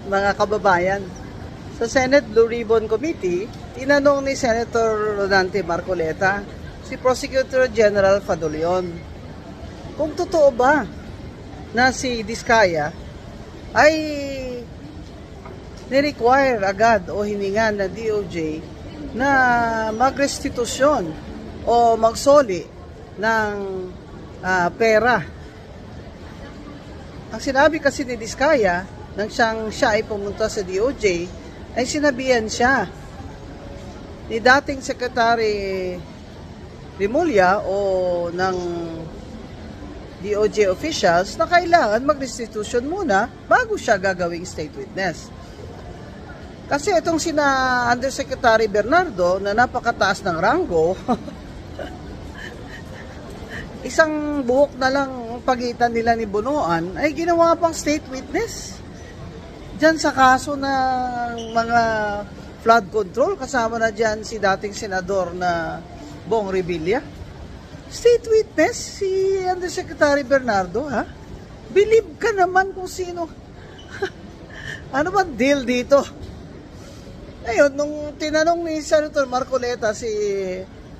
mga kababayan. Sa Senate Blue Ribbon Committee, tinanong ni Senator Rodante Marcoleta si Prosecutor General Fadulion kung totoo ba na si Diskaya ay ni-require agad o hiningan na DOJ na magrestitusyon o magsoli ng pera. Ang sinabi kasi ni Diskaya nang siya ay pumunta sa DOJ ay sinabihan siya ni dating Secretary Rimulya o ng DOJ officials na kailangan mag-restitution muna bago siya gagawing state witness. Kasi itong sina Undersecretary Bernardo na napakataas ng ranggo, isang buhok na lang pagitan nila ni Bunuan ay ginawa pang state witness. Diyan sa kaso ng mga flood control, kasama na diyan si dating senador na Bong Revilla. State witness si Undersecretary Bernardo, ha? Believe ka naman kung sino. Ano ba deal dito? Ngayon, nung tinanong ni Senator Marcoleta si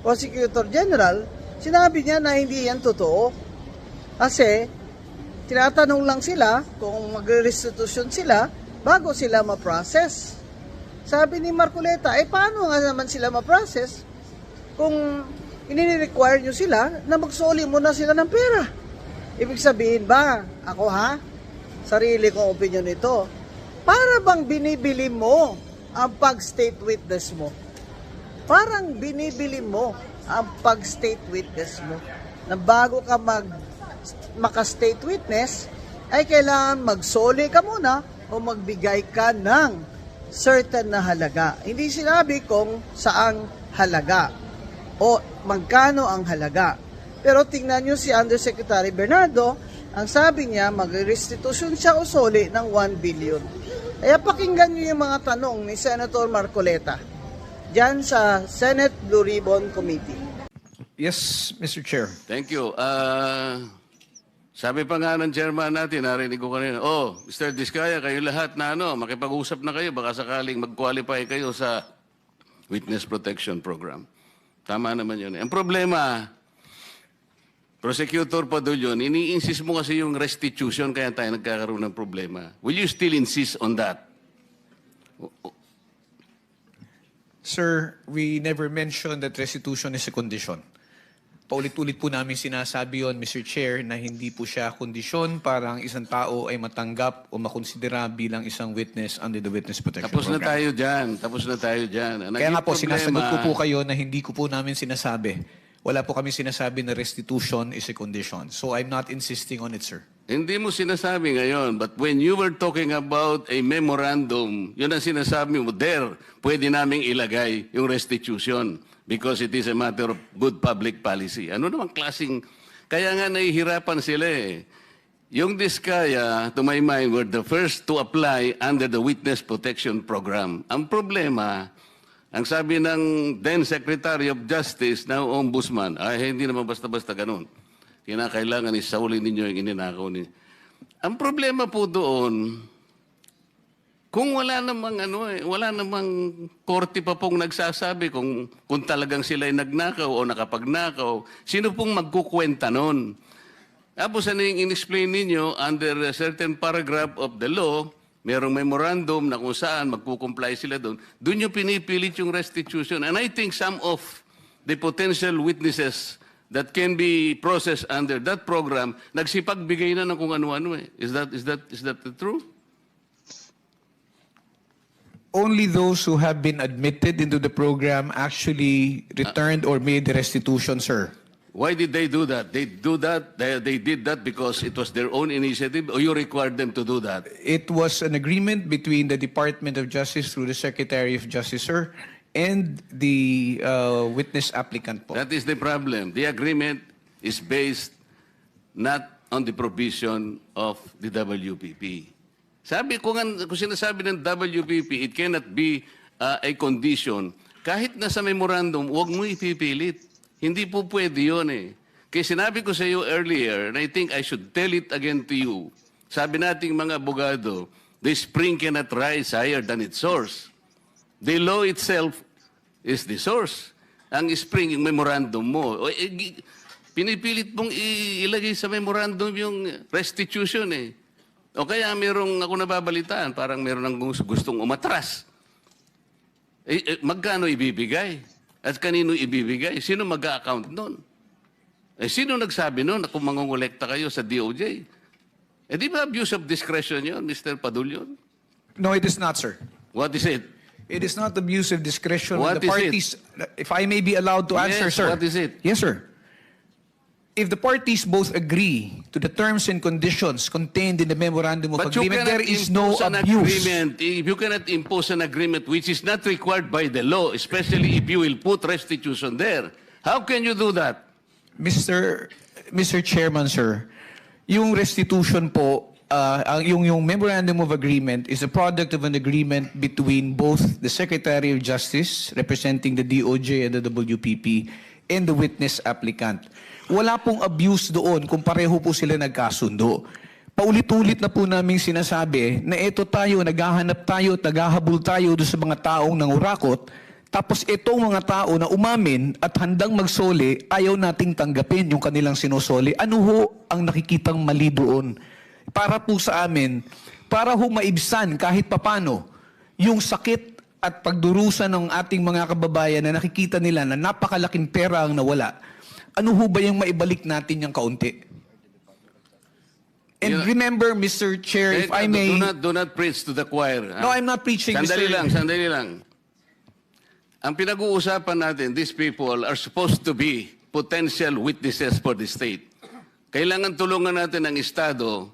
Prosecutor General, sinabi niya na hindi yan totoo. Kasi, tinatanong lang sila kung magre-restitution sila bago sila ma-process. Sabi ni Marcoleta, paano nga naman sila ma-process kung ini-require nyo sila na magsoli muna sila ng pera? Ibig sabihin ba, ako sarili kong opinion ito, para bang binibili mo ang pag-state witness mo? Parang binibili mo ang pag-state witness mo na bago ka maka-state witness ay kailangan magsoli ka muna o magbigay ka ng certain na halaga. Hindi sinabi kung saang halaga o magkano ang halaga. Pero tingnan nyo si Undersecretary Bernardo, ang sabi niya mag-restitution siya o soli ng 1 billion. Kaya pakinggan nyo yung mga tanong ni Senator Marcoleta dyan sa Senate Blue Ribbon Committee. Yes, Mr. Chair. Thank you. Sabi pa nga ng chairman natin, narinig ko kanina, Mr. Diskaya, kayo lahat na makipag-usap na kayo, baka sakaling mag-qualify kayo sa Witness Protection Program. Tama naman yun. Ang problema, Prosecutor Fadulion, ini-insist mo kasi yung restitution kaya tayo nagkakaroon ng problema. Will you still insist on that? Sir, we never mentioned that restitution is a condition. Paulit-ulit po namin sinasabi yon, Mr. Chair, na hindi po siya kondisyon para ang isang tao ay matanggap o makonsidera bilang isang witness under the Witness Protection Program. Tapos na tayo dyan. Kaya nga po, sinasagot ko po kayo na hindi ko po namin sinasabi. Wala po kami sinasabi na restitution is a condition. So I'm not insisting on it, sir. Hindi mo sinasabi ngayon, but when you were talking about a memorandum, yun ang sinasabi mo, pwede naming ilagay yung restitution because it is a matter of good public policy. Ano namang klaseng, kaya nga nahihirapan sila eh. Yung Diskaya, to my mind, were the first to apply under the Witness Protection Program. Ang problema, ang sabi ng then Secretary of Justice, now Ombudsman, hindi naman basta-basta ganun. Kinakailangan isaulin ninyo yung ininakaw niyo. Ang problema po doon, kung wala namang korte pa pong nagsasabi kung talagang sila ay nagnakaw o nakapagnakaw, sino pong magkukwenta nun? Tapos ano yung in-explain ninyo, under a certain paragraph of the law, merong memorandum na kung saan magkukomply sila doon, doon yung pinipilit yung restitution. And I think some of the potential witnesses that can be processed under that program, nagsipagbigay na ng kung ano-ano eh. Is that true? Only those who have been admitted into the program actually returned or made the restitution, sir. Why did they do that? They did that because it was their own initiative, or you required them to do that? It was an agreement between the Department of Justice through the Secretary of Justice, sir, and the witness applicant po. That is the problem. The agreement is based not on the provision of the WPP. Sabi kung sinasabi ng WPP, it cannot be a condition. Kahit na sa memorandum, huwag mo ipipilit. Hindi po pwede yun eh. Kaya sinabi ko sa iyo earlier, and I think I should tell it again to you, sabi nating mga abogado, The spring cannot rise higher than its source. The law itself is the source. Ang spring, yung memorandum mo, pinipilit mong ilagay sa memorandum yung restitution eh. O kaya merong ako nababalitaan, parang meron ng gustong umatras. Magkano ibibigay? At kanino ibibigay? Sino mag-a-account nun? Sino nagsabi nun na kung mangongolekta kayo sa DOJ? Di ba abuse of discretion yun, Mr. Padulyon? No, it is not, sir. What is it? It is not abuse of discretion. What The is it? parties, if I may be allowed to answer, Yes, sir. what is it? Yes, sir. If the parties both agree to the terms and conditions contained in the memorandum of But you agreement, there cannot is no impose an abuse. agreement. If you cannot impose an agreement which is not required by the law, especially if you will put restitution there, how can you do that? Mr. Chairman, sir, yung restitution po, yung memorandum of agreement is a product of an agreement between both the Secretary of Justice, representing the DOJ and the WPP, and the witness applicant. Wala pong abuse doon kung pareho po sila nagkasundo. Paulit-ulit na po namin sinasabi na ito tayo, naghahanap tayo, naghahabol tayo doon sa mga taong nangurakot, tapos itong mga tao na umamin at handang magsoli, ayaw nating tanggapin yung kanilang sinusoli. Ano ho ang nakikitang mali doon? Para po sa amin, para ho maibsan kahit papano yung sakit at pagdurusa ng ating mga kababayan na nakikita nila na napakalaking pera ang nawala. Ano ho ba yung maibalik natin yung kaunti? And remember, Mr. Chair, if I may... Do not preach to the choir. No, I'm not preaching, Sandali Mr. sandali lang. Ang pinag-uusapan natin, these people are supposed to be potential witnesses for the state. Kailangan tulungan natin ang Estado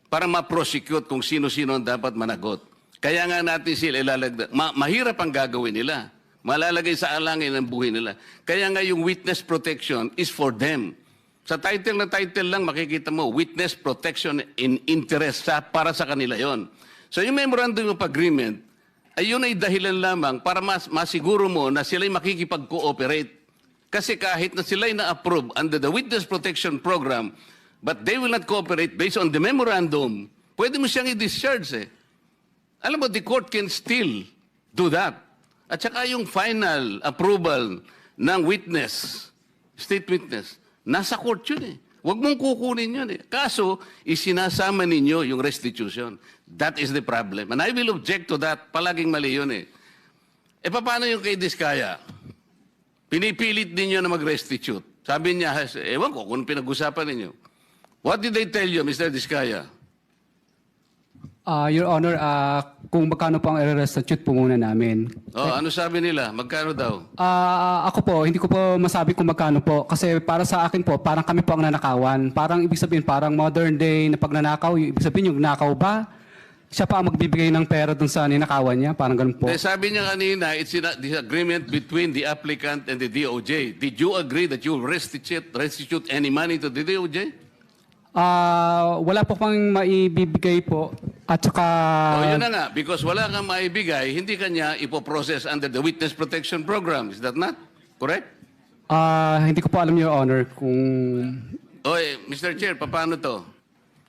para ma-prosecute kung sino-sino ang dapat managot. Kaya nga natin sila ilalagdag. Mahirap ang gagawin nila. Malalagay sa alangin ang buhay nila. Kaya nga yung witness protection is for them. Sa title na title lang makikita mo, witness protection in interest para sa kanila yon. So yung memorandum of agreement, ay yun ay dahilan lamang para masiguro mo na sila'y makikipag-cooperate. Kasi kahit na sila'y na-approve under the Witness Protection Program, but they will not cooperate based on the memorandum, pwede mo siyang i-discharge eh. Alam mo, the court can still do that. At saka yung final approval ng witness, state witness, nasa court yun eh. Huwag mong kukunin yun eh. Kaso, isinasama ninyo yung restitution. That is the problem. And I will object to that. Palaging mali yun eh. E paano yung kay Diskaya? Pinipilit ninyo na mag-restitute. Sabi niya, ewan ko kung pinag-usapan ninyo. What did they tell you, Mr. Diskaya? Your Honor, kung magkano po ang i-restitute po muna namin. Oh, ano sabi nila? Magkano daw? Ako po, hindi ko po masabi kung magkano po. Kasi para sa akin po, parang kami po ang nanakawan. Parang ibig sabihin, parang modern day na pagnanakaw. Ibig sabihin, yung nakaw ba? Siya pa ang magbibigay ng pera dun sa ninakawan niya? Parang ganun po. Sabi niya kanina, it's a disagreement between the applicant and the DOJ. Did you agree that you will restitute any money to the DOJ? Wala po pang maibibigay po. At saka... Yun na nga, because wala kang maibigay, hindi kanya ipoprocess under the Witness Protection Program. Is that not correct? Hindi ko po alam, Your Honor, kung... Mr. Chair, paano to?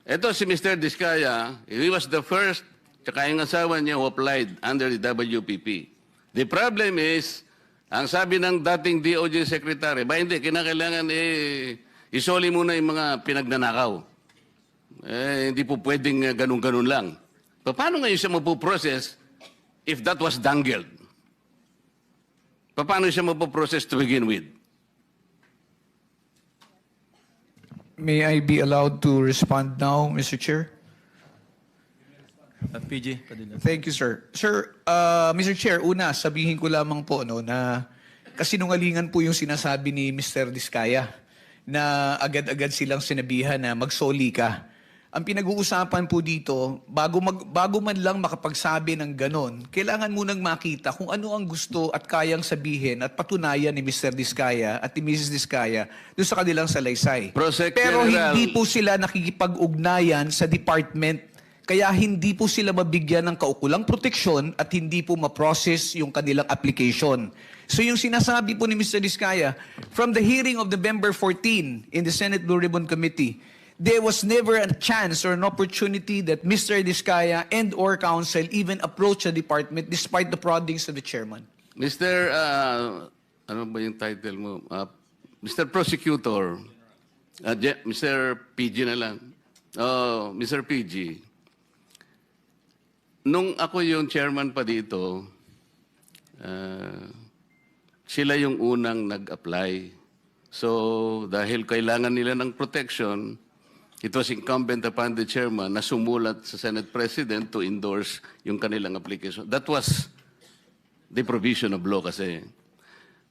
Ito si Mr. Diskaya, he was the first, tsaka yung asawa niya who applied under the WPP. The problem is, ang sabi ng dating DOJ Secretary, hindi, kinakailangan isoli muna yung mga pinagnanakaw. Hindi po pwedeng ganun-ganun lang. Paano ngayon siya mapuprocess if that was dangled? Paano siya mapuprocess to begin with? May I be allowed to respond now, Mr. Chair? PG, Padilla. Thank you, sir. Sir, Mr. Chair, una, sabihin ko lamang po na kasinungalingan po yung sinasabi ni Mr. Diskaya na agad-agad silang sinabihan na magsoli ka. Ang pinag-uusapan po dito, bago man lang makapagsabi ng ganon, kailangan munang makita kung ano ang gusto at kayang sabihin at patunayan ni Mr. Diskaya at ni Mrs. Diskaya doon sa kanilang salaysay. Pero hindi po sila nakikipag-ugnayan sa department. Kaya hindi po sila mabigyan ng kaukulang proteksyon at hindi po ma-process yung kanilang application. So yung sinasabi po ni Mr. Diskaya, from the hearing of November 14 in the Senate Blue Ribbon Committee, there was never a chance or an opportunity that Mr. Diskaya and or counsel even approach the department despite the proddings of the chairman. Mr. Ano ba yung title mo? Mr. Prosecutor, Mr. PG na lang. Oh, Mr. PG, nung ako yung chairman pa dito, sila yung unang nag-apply. So, dahil kailangan nila ng protection, it was incumbent upon the chairman na sumulat sa Senate President to endorse yung kanilang application. That was the provision of law kasi.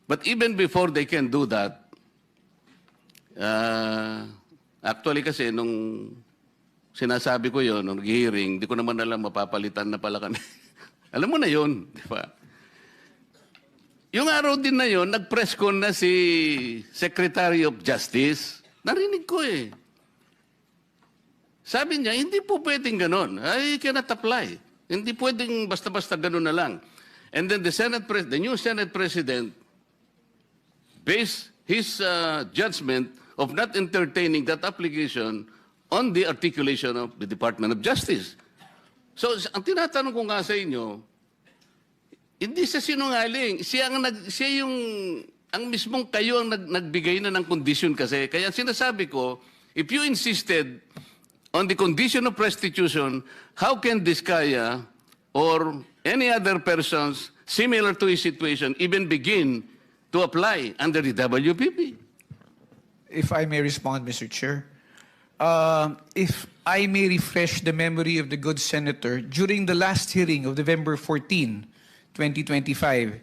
But even before they can do that, actually kasi nung sinasabi ko yon nung hearing, di ko naman alam mapapalitan na pala kami. Alam mo na yon, di ba? Yung araw din na yon, nag-press con na si Secretary of Justice. Narinig ko eh. Sabi niya, hindi po pwedeng ganon. I cannot apply. Hindi pwedeng basta-basta ganon na lang. And then the new Senate President based his judgment of not entertaining that application on the articulation of the Department of Justice. So, ang tinatanong ko nga sa inyo, hindi siya sinungaling. Ang mismong kayo ang nagbigay na ng condition kasi. Kaya sinasabi ko, if you insisted on the condition of restitution, how can Diskaya or any other persons similar to his situation even begin to apply under the WPP? If I may respond, Mr. Chair. If I may refresh the memory of the good senator, during the last hearing of November 14, 2025,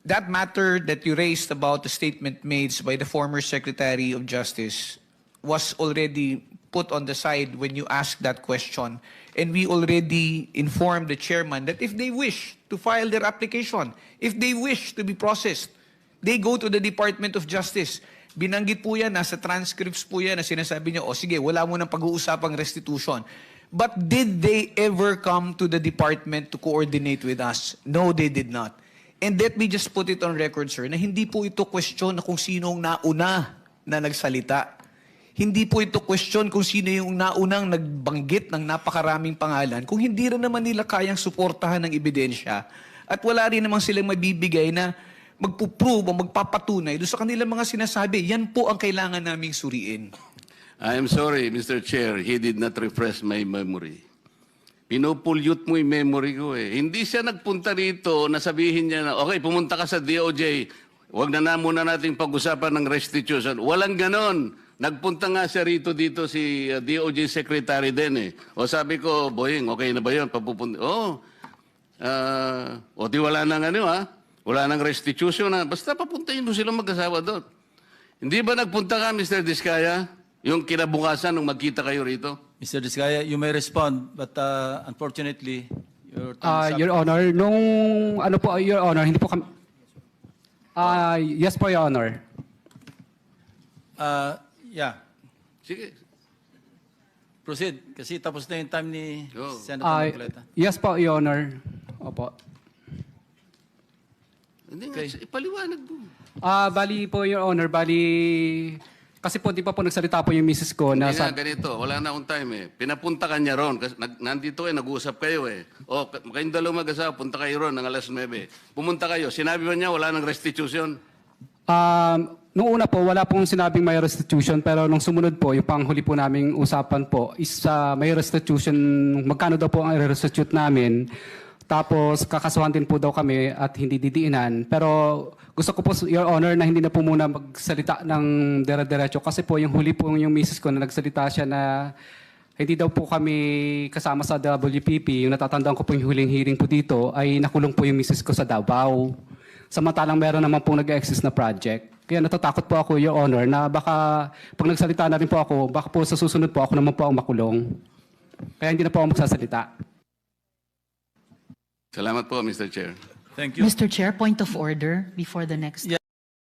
that matter that you raised about the statement made by the former Secretary of Justice was already put on the side when you asked that question. And we already informed the chairman that if they wish to file their application, if they wish to be processed, they go to the Department of Justice. Binanggit po yan, nasa transcripts po yan na sinasabi niya, o sige, wala mo nang pag-uusapang restitution. But did they ever come to the department to coordinate with us? No, they did not. And let me just put it on record, sir, na hindi po ito question na kung sinong nauna na nagsalita. Hindi po ito question kung sino yung naunang nagbanggit ng napakaraming pangalan kung hindi rin naman nila kayang suportahan ng ebidensya at wala rin namang silang mabibigay na magpuprove o magpapatunay doon sa kanilang mga sinasabi. Yan po ang kailangan naming suriin. I am sorry, Mr. Chair, he did not refresh my memory. Pinupulyot mo yung memory ko eh. Hindi siya nagpunta rito na sabihin niya na, okay, pumunta ka sa DOJ, huwag na muna nating pag-usapan ng restitution. Walang ganon. Nagpunta nga siya rito dito si DOJ Secretary din eh. O sabi ko, Boying, okay na ba yun? Papupunta. Di wala nang ano ha? Wala nang restitution na. Basta papuntahin mo silang mag-asawa doon. Hindi ba nagpunta ka, Mr. Diskaya? Yung kinabukasan nung magkita kayo rito? Mr. Diskaya, you may respond, but unfortunately, your time is up. Your Honor, nung ano po, Your Honor, hindi po kami... yes po, Your Honor. Yeah, Sige. proceed. Kasi tapos na yung time ni Oh. Senator Marcoleta. Yes po, Your Honor. Opo. Hindi nga, Okay. ipaliwanag mo. Bali po, Your Honor, kasi po di pa po nagsalita po yung misis ko na Hindi nga, ganito, wala na akong time eh. Pinapunta ka niya ron, kasi nandito nag-uusap kayo eh. O, kayong dalawang mag-asawa, punta kayo ron ng alas 9. Pumunta kayo, sinabi ba niya wala nang restitution? Nung una po, wala pong sinabing may restitution, pero nung sumunod po, yung panghuli po naming usapan po is may restitution, magkano daw po ang i-restitute namin. Tapos kakasuhan din po daw kami at hindi didiinan. Pero gusto ko po, Your Honor, na hindi na po muna magsalita ng dire-diretso kasi po yung huli po yung misis ko na nagsalita siya na hindi daw po kami kasama sa WPP. Yung natatandaan ko po yung huling hearing po dito ay nakulong po yung misis ko sa Davao. Samantalang meron naman pong nag-exist na project. Kaya natatakot po ako, Your Honor, na baka pag nagsalita na rin po ako, baka po sa susunod po ako naman po ang makulong. Kaya hindi na po ako magsasalita. Salamat po, Mr. Chair. Thank you. Mr. Chair, point of order before the next